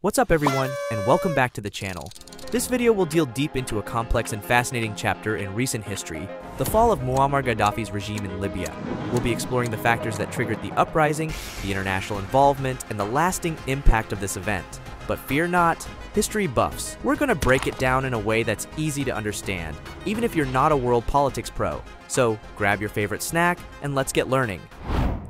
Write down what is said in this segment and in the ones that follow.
What's up everyone, and welcome back to the channel. This video will deal deep into a complex and fascinating chapter in recent history, the fall of Muammar Gaddafi's regime in Libya. We'll be exploring the factors that triggered the uprising, the international involvement, and the lasting impact of this event. But fear not, history buffs. We're going to break it down in a way that's easy to understand, even if you're not a world politics pro. So grab your favorite snack, and let's get learning.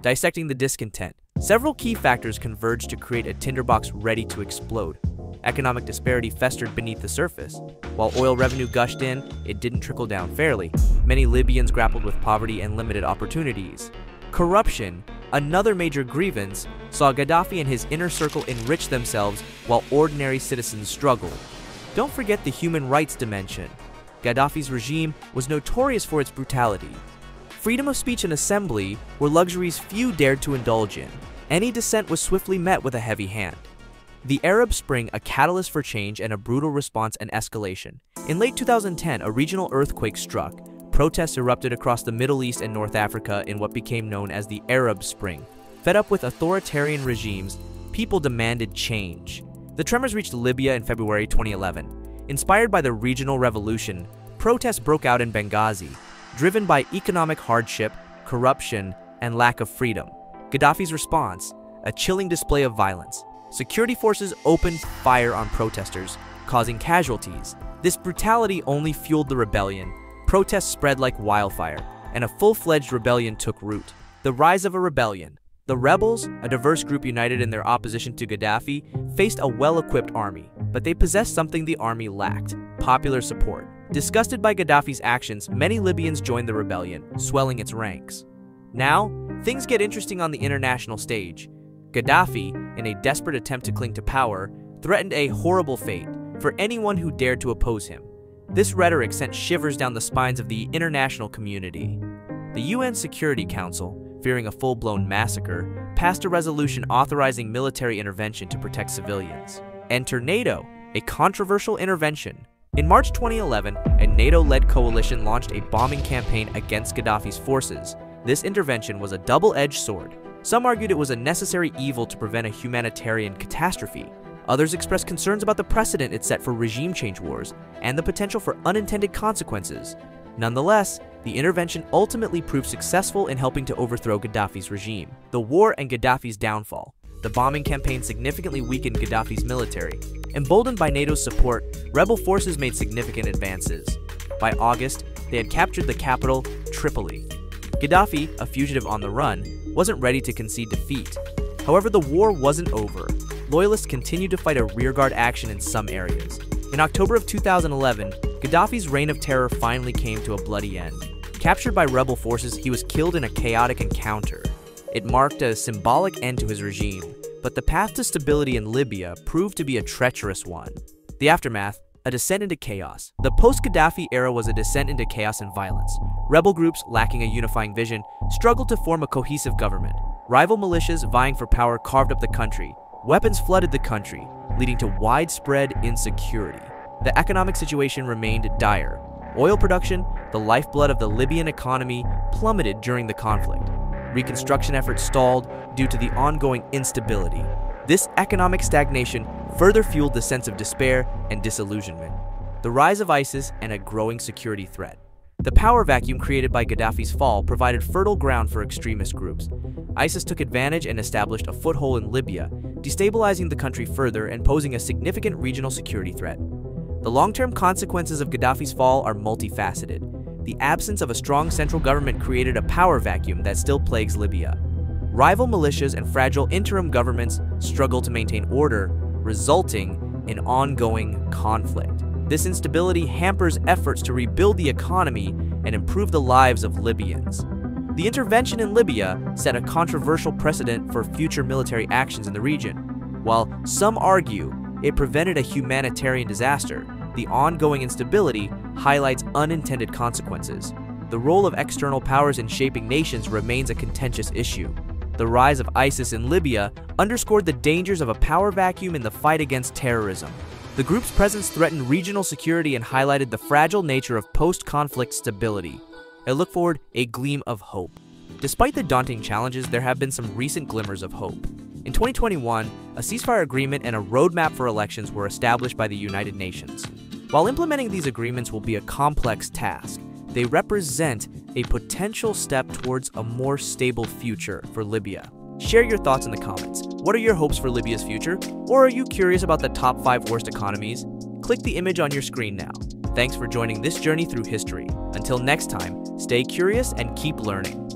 Dissecting the discontent. Several key factors converged to create a tinderbox ready to explode. Economic disparity festered beneath the surface. While oil revenue gushed in, it didn't trickle down fairly. Many Libyans grappled with poverty and limited opportunities. Corruption, another major grievance, saw Gaddafi and his inner circle enrich themselves while ordinary citizens struggled. Don't forget the human rights dimension. Gaddafi's regime was notorious for its brutality. Freedom of speech and assembly were luxuries few dared to indulge in. Any dissent was swiftly met with a heavy hand. The Arab Spring, a catalyst for change and a brutal response and escalation. In late 2010, a regional earthquake struck. Protests erupted across the Middle East and North Africa in what became known as the Arab Spring. Fed up with authoritarian regimes, people demanded change. The tremors reached Libya in February 2011. Inspired by the regional revolution, protests broke out in Benghazi, driven by economic hardship, corruption, and lack of freedom. Gaddafi's response, a chilling display of violence. Security forces opened fire on protesters, causing casualties. This brutality only fueled the rebellion. Protests spread like wildfire, and a full-fledged rebellion took root. The rise of a rebellion. The rebels, a diverse group united in their opposition to Gaddafi, faced a well-equipped army, but they possessed something the army lacked: popular support. Disgusted by Gaddafi's actions, many Libyans joined the rebellion, swelling its ranks. Now, things get interesting on the international stage. Gaddafi, in a desperate attempt to cling to power, threatened a horrible fate for anyone who dared to oppose him. This rhetoric sent shivers down the spines of the international community. The UN Security Council, fearing a full-blown massacre, passed a resolution authorizing military intervention to protect civilians. Enter NATO, a controversial intervention. In March 2011, a NATO-led coalition launched a bombing campaign against Gaddafi's forces. This intervention was a double-edged sword. Some argued it was a necessary evil to prevent a humanitarian catastrophe. Others expressed concerns about the precedent it set for regime change wars and the potential for unintended consequences. Nonetheless, the intervention ultimately proved successful in helping to overthrow Gaddafi's regime. The war and Gaddafi's downfall. The bombing campaign significantly weakened Gaddafi's military. Emboldened by NATO's support, rebel forces made significant advances. By August, they had captured the capital, Tripoli. Gaddafi, a fugitive on the run, wasn't ready to concede defeat. However, the war wasn't over. Loyalists continued to fight a rearguard action in some areas. In October of 2011, Gaddafi's reign of terror finally came to a bloody end. Captured by rebel forces, he was killed in a chaotic encounter. It marked a symbolic end to his regime, but the path to stability in Libya proved to be a treacherous one. The aftermath, a descent into chaos. The post-Gaddafi era was a descent into chaos and violence. Rebel groups, lacking a unifying vision, struggled to form a cohesive government. Rival militias vying for power carved up the country. Weapons flooded the country, leading to widespread insecurity. The economic situation remained dire. Oil production, the lifeblood of the Libyan economy, plummeted during the conflict. Reconstruction efforts stalled due to the ongoing instability. This economic stagnation further fueled the sense of despair and disillusionment. The rise of ISIS and a growing security threat. The power vacuum created by Gaddafi's fall provided fertile ground for extremist groups. ISIS took advantage and established a foothold in Libya, destabilizing the country further and posing a significant regional security threat. The long-term consequences of Gaddafi's fall are multifaceted. The absence of a strong central government created a power vacuum that still plagues Libya. Rival militias and fragile interim governments struggle to maintain order, resulting in ongoing conflict. This instability hampers efforts to rebuild the economy and improve the lives of Libyans. The intervention in Libya set a controversial precedent for future military actions in the region. While some argue it prevented a humanitarian disaster, the ongoing instability highlights unintended consequences. The role of external powers in shaping nations remains a contentious issue. The rise of ISIS in Libya underscored the dangers of a power vacuum in the fight against terrorism. The group's presence threatened regional security and highlighted the fragile nature of post-conflict stability. I look forward a gleam of hope. Despite the daunting challenges, there have been some recent glimmers of hope. In 2021, a ceasefire agreement and a roadmap for elections were established by the United Nations. While implementing these agreements will be a complex task, they represent a potential step towards a more stable future for Libya. Share your thoughts in the comments. What are your hopes for Libya's future? Or are you curious about the top 5 worst economies? Click the image on your screen now. Thanks for joining this journey through history. Until next time, stay curious and keep learning.